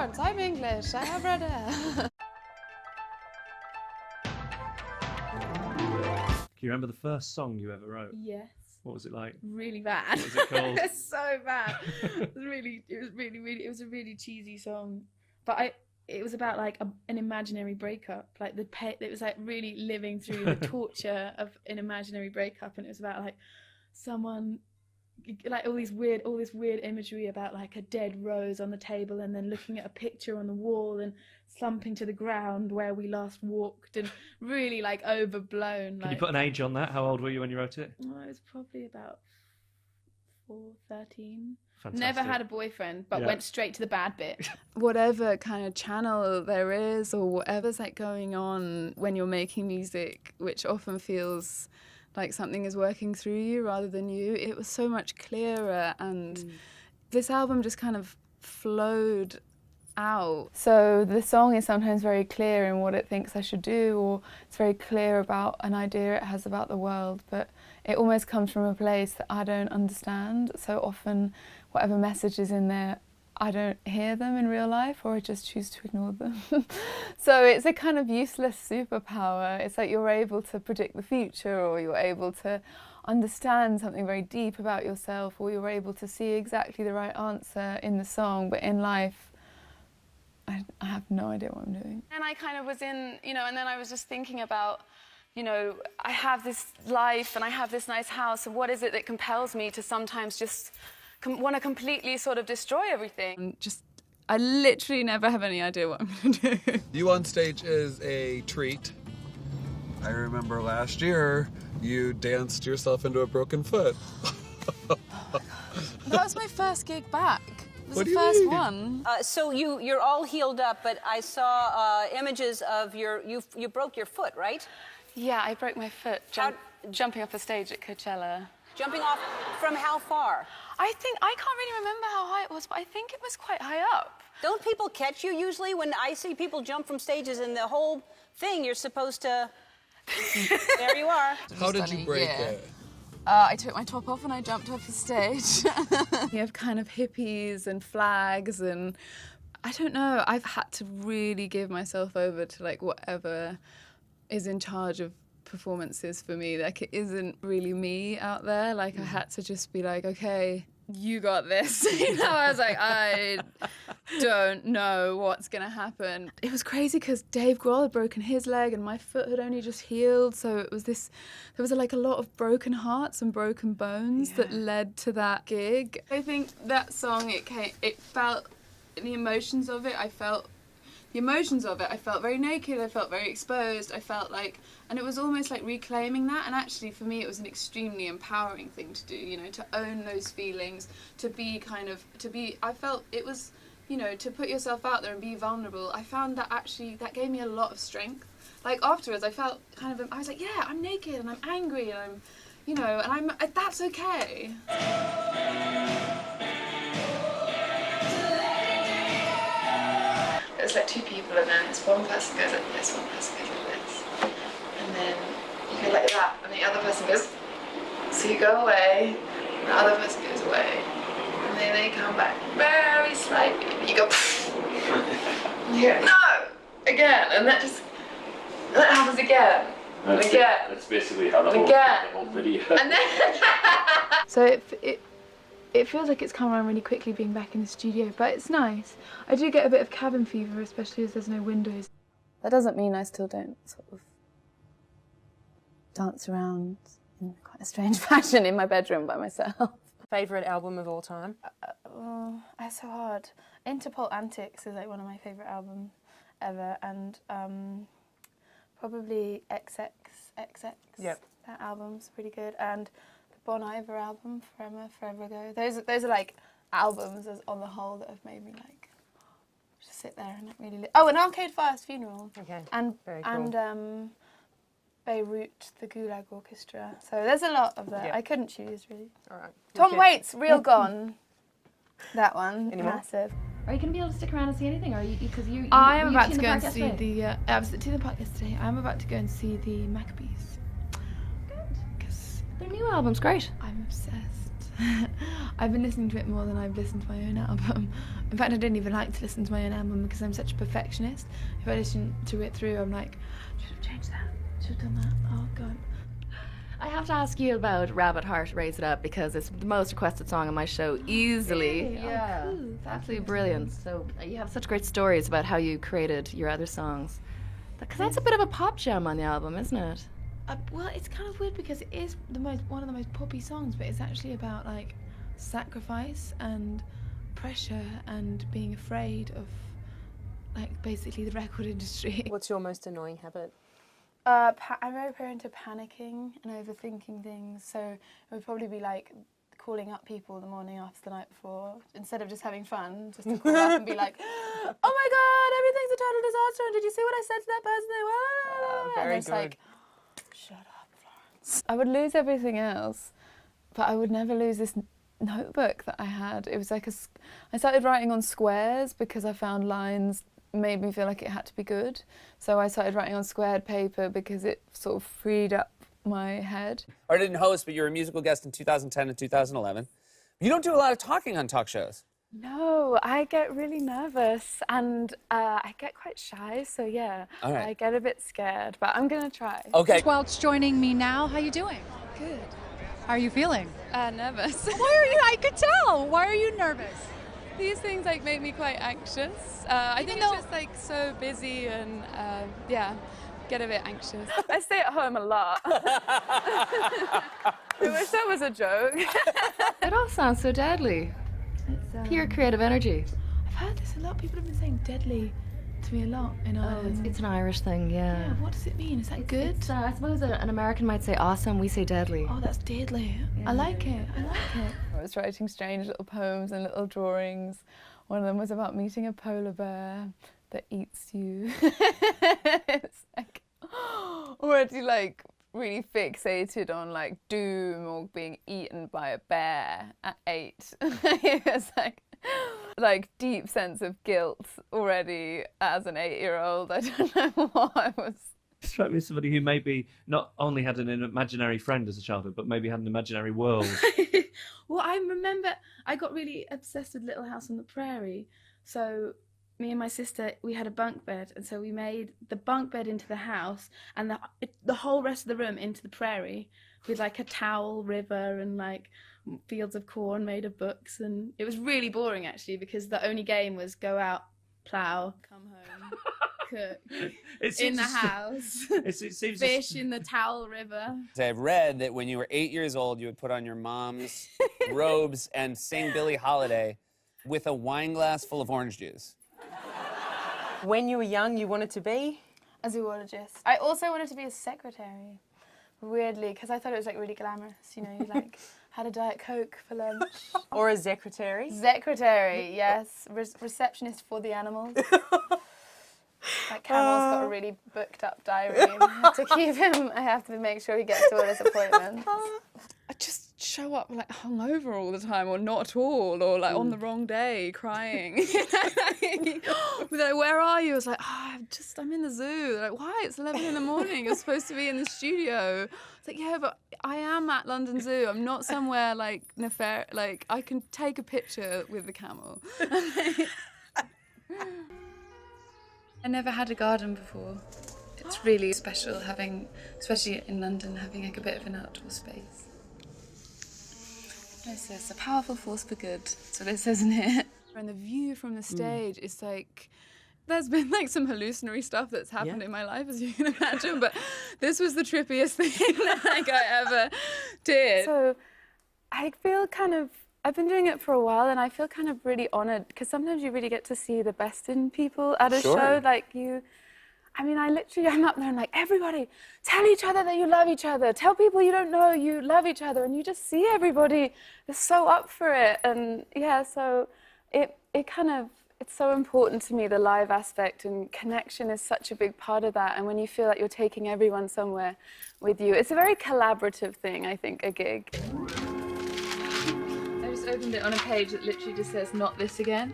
Florence, I'm English, I have red hair. Can you remember the first song you ever wrote? Yes. What was it like? Really bad. What was it called? It's so bad. It was a really cheesy song. But it was about like an imaginary breakup. Like it was like really living through the torture of an imaginary breakup, and it was about like someone, like all this weird imagery about like a dead rose on the table, and then looking at a picture on the wall and slumping to the ground where we last walked, and really like overblown. Can you put an age on that? How old were you when you wrote it? Oh, it was probably about 13. Fantastic. Never had a boyfriend, but went straight to the bad bit. Whatever kind of channel there is, or whatever's like going on when you're making music, which often feels like something is working through you rather than you, it was so much clearer, and this album just kind of flowed out. So the song is sometimes very clear in what it thinks I should do, or it's very clear about an idea it has about the world, but it almost comes from a place that I don't understand. So often whatever message is in there, I don't hear them in real life, or I just choose to ignore them. So it's a kind of useless superpower. It's like you're able to predict the future, or you're able to understand something very deep about yourself, or you're able to see exactly the right answer in the song, but in life, I have no idea what I'm doing. And I kind of was in, and then I was just thinking about, I have this life and I have this nice house, and what is it that compels me to sometimes just want to completely sort of destroy everything? I literally never have any idea what I'm going to do. You on stage is a treat. I remember last year you danced yourself into a broken foot. That was my first gig back. It was What the do you first mean? one. So you're all healed up, but I saw images of you broke your foot, right? Yeah, I broke my foot jumping off a stage at Coachella. Jumping off from how far? I can't really remember how high it was, but I think it was quite high up. Don't people catch you usually when I see people jump from stages, and the whole thing you're supposed to... There you are. How did you break it? I took my top off and I jumped off the stage. You have kind of hippies and flags, and I don't know, I've had to really give myself over to like whatever is in charge of performances for me. Like, it isn't really me out there. Like, I had to just be like, okay, you got this. I was like, I don't know what's gonna happen. It was crazy because Dave Grohl had broken his leg and my foot had only just healed, so it was there was like a lot of broken hearts and broken bones that led to that gig. I think that song, it felt, the emotions of it, I felt very naked, I felt very exposed, I felt like, and it was almost like reclaiming that, and actually for me it was an extremely empowering thing to do, to own those feelings, I felt it was, to put yourself out there and be vulnerable. I found that actually, that gave me a lot of strength. Like afterwards I felt I was like, yeah, I'm naked and I'm angry and I'm, that's okay. It's like two people, and then one person goes like this, one person goes like this, and then you go like that, and the other person goes, so you go away, and the other person goes away, and then they come back very slightly, and you go, and you go, no, again, and that happens again, and again. That's basically how the whole video. And then so it feels like it's come around really quickly being back in the studio, but it's nice. I do get a bit of cabin fever, especially as there's no windows. That doesn't mean I still don't sort of dance around in quite a strange fashion in my bedroom by myself. Favourite album of all time? That's so hard. Interpol Antics is like one of my favourite albums ever, and probably XX. Yep. That album's pretty good, and Bon Iver album, Forever Ago. Those are like albums on the whole that have made me like just sit there and not really. Oh, and Arcade Fire's Funeral. Okay. And very cool. And Beirut, the Gulag Orchestra. So there's a lot of that. Yep. I couldn't choose really. All right. Tom Waits, Real Gone. That one. Anymore? Massive. Are you going to be able to stick around and see anything? Or are you, because you I am were you about to to the go park and see yesterday? I was to the park yesterday. I'm about to go and see the Maccabees. Their new album's great. I'm obsessed. I've been listening to it more than I've listened to my own album. In fact, I don't even like to listen to my own album because I'm such a perfectionist. If I listen to it through, I'm like, should have changed that, should have done that, oh God. I have to ask you about Rabbit Heart, Raise It Up, because it's the most requested song on my show, easily. Really? Yeah, Oh, cool. it's absolutely brilliant. So you have such great stories about how you created your other songs. Because that's a bit of a pop gem on the album, isn't it? Well, it's kind of weird because it is one of the most poppy songs, but it's actually about like sacrifice and pressure and being afraid of like basically the record industry. What's your most annoying habit? I'm very prone to panicking and overthinking things, so it would probably be like calling up people the morning after the night before, instead of just having fun, just to call up and be like, oh my God, everything's a total disaster, and did you see what I said to that person? Very and it's good. like, shut up, Florence. I would lose everything else, but I would never lose this notebook that I had. It was like I started writing on squares because I found lines made me feel like it had to be good. So I started writing on squared paper because it sort of freed up my head. Or didn't host, but you were a musical guest in 2010 and 2011. You don't do a lot of talking on talk shows. No, I get really nervous and I get quite shy, so yeah, All right. I get a bit scared, but I'm gonna try. Okay. Welch joining me now. How you doing? Good. How are you feeling? Nervous. Why are you? I could tell. Why are you nervous? These things like make me quite anxious. I think it's just like so busy and yeah, get a bit anxious. I stay at home a lot. I wish that was a joke. It all sounds so deadly. It's, Pure creative energy. I've heard this a lot. People have been saying deadly to me a lot in Ireland. It's an Irish thing, yeah. Yeah, what does it mean? Is that good? It's, I suppose an American might say awesome, we say deadly. Oh, that's deadly. I like it. I like it. I was writing strange little poems and little drawings. One of them was about meeting a polar bear that eats you. It's like already like really fixated on like doom or being eaten by a bear at 8. It was like deep sense of guilt already as an 8-year-old. I don't know what I was. Struck me as somebody who maybe not only had an imaginary friend as a childhood, but maybe had an imaginary world. Well, I remember I got really obsessed with Little House on the Prairie. So me and my sister, we had a bunk bed, and so we made the bunk bed into the house and the whole rest of the room into the prairie with like a towel river and like fields of corn made of books. And it was really boring actually because the only game was go out, plough, come home, cook in the house, It seems fish in the towel river. I've read that when you were 8 years old, you would put on your mom's robes and sing Billie Holiday with a wine glass full of orange juice. When you were young, you wanted to be? A zoologist. I also wanted to be a secretary, weirdly, because I thought it was like really glamorous. You know, you like had a Diet Coke for lunch. Or a secretary? Secretary, yes. Receptionist for the animals. Like Camel's got a really booked up diary. To keep him, I have to make sure he gets to all his appointments. I just show up like hungover all the time, or not at all, or like on the wrong day, crying. They're like, where are you? I was like, I'm in the zoo. They're like, why? It's 11 in the morning. You're supposed to be in the studio. It's like, yeah, but I am at London Zoo. I'm not somewhere like nefarious. Like I can take a picture with the camel. I never had a garden before. It's really special having, especially in London, having like a bit of an outdoor space. It says a powerful force for good. That's what it says in here. And the view from the stage is like, there's been like some hallucinatory stuff that's happened in my life, as you can imagine, but this was the trippiest thing that like I ever did. So I feel I've been doing it for a while, and I feel kind of really honoured because sometimes you really get to see the best in people at a show. Like I'm up there and like, everybody, tell each other that you love each other. Tell people you don't know you love each other, and you just see everybody is so up for it. And yeah, so it's so important to me, the live aspect, and connection is such a big part of that. And when you feel like you're taking everyone somewhere with you, it's a very collaborative thing, I think, a gig. I just opened it on a page that literally just says, not this again.